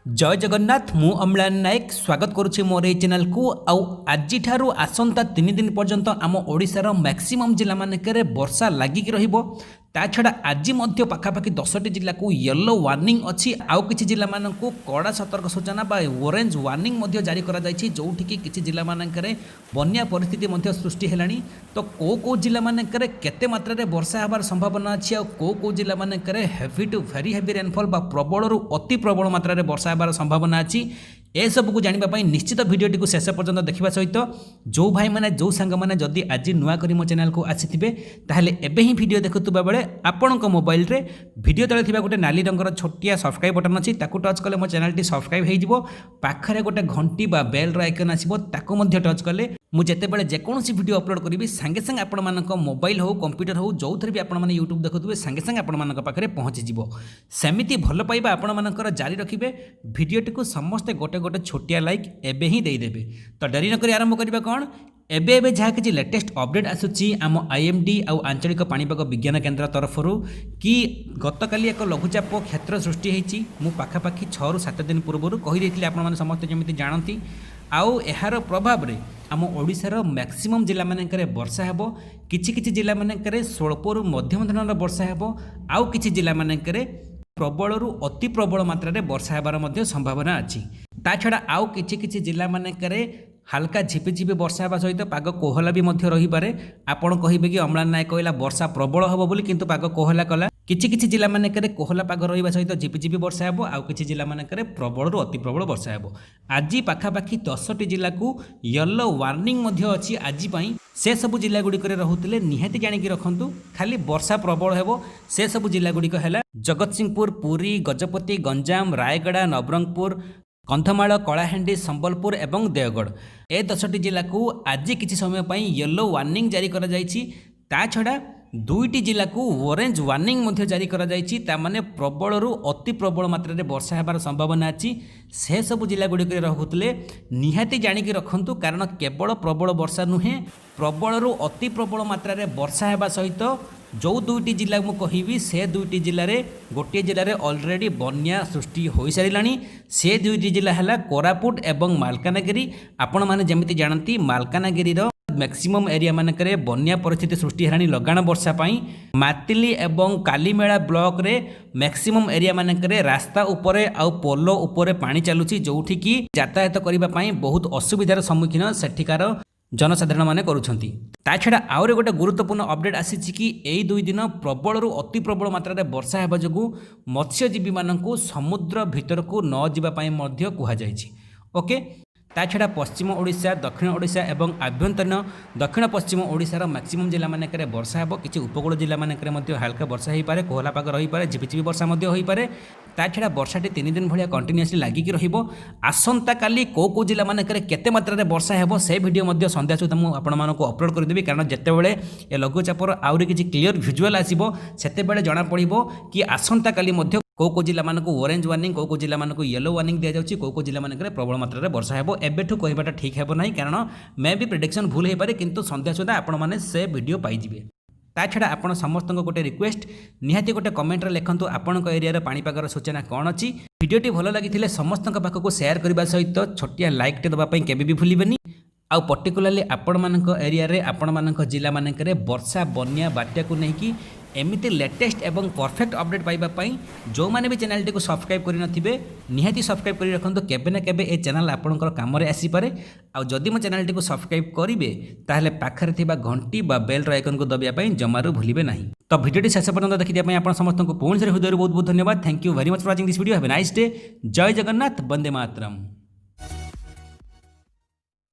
जय जगन्नाथ मु अम्लान नायक स्वागत करुच्ची मोर ये चैनल को आज आसंता 3 दिन पर्यंत आम ओडिशार मैक्सिमम जिला मानक वर्षा लगिक रहिबो। ता छड़ा आज पाखापाखि 10टी जिला को येलो वार्निंग अच्छी आउ किछि जिला मानकु कड़ा सतर्क सूचना बा ऑरेंज वार्निंग मध्य जारी करा जायछि जोठिकी किछि जिला मानकरे बन्या परिस्थिति मध्य सृष्टि हेलानी। तो को जिला मानकरे केते मात्रा रे वर्षा हेबार संभावना अछि आ को जिला मानकरे heavy to very heavy rainfall बा प्रबल रु अति प्रबल मात्रा रे वर्षा हेबार संभावना अछि। ए सब को जानिबा पई निश्चित वीडियोटी को शेष पर्यंत देखिबा सहित जो भाई माने जो सांग माने जदि आज नुआ करी मो चैनल को आसीथिबे ताहले एबे ही वीडियो देखुतबा बेले आपणक मोबाइल रे वीडियो तले थिबा गोटे नाली रंगर छोटिया सब्सक्राइब बटन अछि ताकू टच कले मो चैनल टी सब्सक्राइब हेइ जिवो। पाखरे गोटे घंटी बा बेल रो आइकन आसीबो ताकू मध्ये टच कले मु जेते बेले जे कोनोसी वीडियो अपलोड करिवि संगे संगे आपण मानक मोबाइल हो कंप्यूटर हो जोथरे भी आपण माने यूट्यूब देखुतबे संगे संगे आपण मानक पाखरे पहुंची जिवो। सेमिति भलो पाइबा आपण मानकर जारी रखिबे वीडियोटी को समस्त गोटे गोटे छोटिया लाइक एबे ही देई देबे। तो डरी न करी आरंभ करिबा कोन एबे जहाँ किसी लेटेस्ट अपडेट आसूची आम आईएमडी आउ आंचलिक पाणीपाग विज्ञान केन्द्र तरफ कि गतकाली एक लघुचाप क्षेत्र सृष्टि होती मु पाखापाखि 6 ରୁ 7 दिन पूर्व कही आपण समस्त जमी जानती आउ यार प्रभाव में आम ओडिशार मैक्सिमम जिला मानकरे वर्षा हेबो। किछि जिला मानकरे स्वल्प रु मध्यम धरणर वर्षा हेबो आउ किछि जिला मानकरे प्रबल रु अति प्रबल मात्रा रे वर्षा हेबार मध्य संभावना अछि। ता छड़ा आउ किछि जिला मानकरे हल्का झिपिझिपि वर्षा हेबा सहित पाग कोहला भी मध्य रही पारे। आपण कहिबे कि अम्लान नायक कहला वर्षा प्रबल हबो बोली किंतु पाग कोहला कला। किछि जिला मानकरे कोहला पाग रहिबा सहित झिपिझिपि वर्षा हेबो आउ किछि जिला मानकरे प्रबल रु अति प्रबल वर्षा हेबो। आज पाखापाखि 10टी जिला को येलो वार्निंग मध्य अछि आज पई। से सब जिला गुडी करे रहुतले निहाती जानि कि रखंतु खाली वर्षा प्रबल हेबो। से सब जिला गुडी को हैला जगतसिंहपुर, पुरी, गजपति, गंजाम, रायगड़ा, नवरंगपुर, कंधमाल, कलाहांडी, संबलपुर एवं देवगढ़। ए 10टी जिला को आज किछि समय पई येलो वार्निंग जारी करा जायछि। ता छड़ा 2टी जिला को ऑरेंज वार्निंग मध्य जारी करा जायछि। ता माने प्रबल रु अति प्रबल मात्रा रे वर्षा हेबार संभावना अछि। से सब जिला गुडी करे रहुतले निहाती जानि कि रखंतु कारण केवल प्रबल वर्षा नुहे प्रबल रु अति प्रबल मात्रा रे वर्षा हेबा सहित जो 2टी जिला मु कहिबी से 2टी जिले रे गोटे जिले रे ऑलरेडी बन्या सृष्टि हो सारिलानी। से 2टी जिला हैला कोरापुट एवं मालकानगिरी। आपण माने जेमिति जानती मालकानगिरी रो मैक्सिमम एरिया मानकरे बन्या परिस्थिति सृष्टि हेलानी लगाण वर्षा पाई। मातिली एवं कालीमेला ब्लॉक रे मैक्सिमम एरिया मानकरे रास्ता उपरे आउ पोलो उपरे पानी चलुची जोठी की यातायात करिबा पाई बहुत असुविधार सम्मुखीन सेठिकार जनसाधारण माने करूछंती। ता छड़ा आउरे गोटे गुरुत्वपूर्ण अपडेट आसीछि कि एई 2 दिन प्रबल रु अति प्रबल मात्रा रे वर्षा हेबा जगु मत्स्यजीवी मानकु समुद्र भीतर को न जिबा पाई मध्य कुहा जायछि। ओके ता छड़ा पश्चिम ओडिशा, दक्षिण ओडिशा एवं आभ्यंतरीण दक्षिण पश्चिम ओडिशार मैक्सिमम जिला मानकरे वर्षा हेबो। किछि उपकूल जिला मानकरे मध्य हल्का वर्षा हेइ पारे, कोहला पाग रही पारे, झिपिझिपि वर्षा मध्य होई पारे। ता छड़ा वर्षाटी 3 दिन भलिया कंटिन्यूअसली लागिकी रहिबो। आसंता काली को जिला मानकरे केते मात्रा रे वर्षा हेबो से वीडियो मध्य संध्या सुधा मु आपण मानको अपलोड कर देबी कारण जेते बेले ए लघुचापर आउरी किछि क्लियर विजुअल आसीबो सेते बेले जणा पड़िबो कि आसंता काली मध्य को जिला मानक ऑरेंज वार्निंग को जिला मानक येलो वार्निंग दिया जाउछि को जिला मानक प्रबल मात्रा रे वर्षा हेबो। एबेठु कहबाटा ठीक हेबो नाही कारण मे भी प्रेडिक्शन भूल हे पारे किंतु संध्या सुधा आपण माने से वीडियो पाई जिवे। ता छड़ा आपण समस्त गोटे रिक्वेस्ट निहाती गोटे कमेंट रे लेखंतु आपण को एरिया रे पाणीपागर सूचना कोन अछि। वीडियोटी भलो लागिथिले समस्त पाखक शेयर करबा सहित छोटिया लाइक टे दबा पई केबे भी भूलिबेनी। आउ पर्टिकुलरली आपण मानक एरिया रे आपण मानक जिला मानक रे वर्षा बन्या बाट्या को नहीं कि एमिति लेटेस्ट एवं परफेक्ट अपडेट पाइबा पई जो माने भी चैनल टी को सब्सक्राइब करि नथिबे निहाती सब्सक्राइब करि रखंतु केबे ना केबे ए चैनल आपनकर काम रे आसी पारे। आउ जदि मो चैनल टी को सब्सक्राइब करिवे ताहले पाखरे थिबा घंटी बा बेल रो आइकन को दबिया पई जमारू भूलिबे नाही। तो वीडियोटी शेष पर्यंत देखि दिया पई आपण समस्त को पूर्ण से हृदय बहुत बहुत धन्यवाद। Thank you very much for watching this video. Have a nice day. जय जगन्नाथ, वंदे मातरम।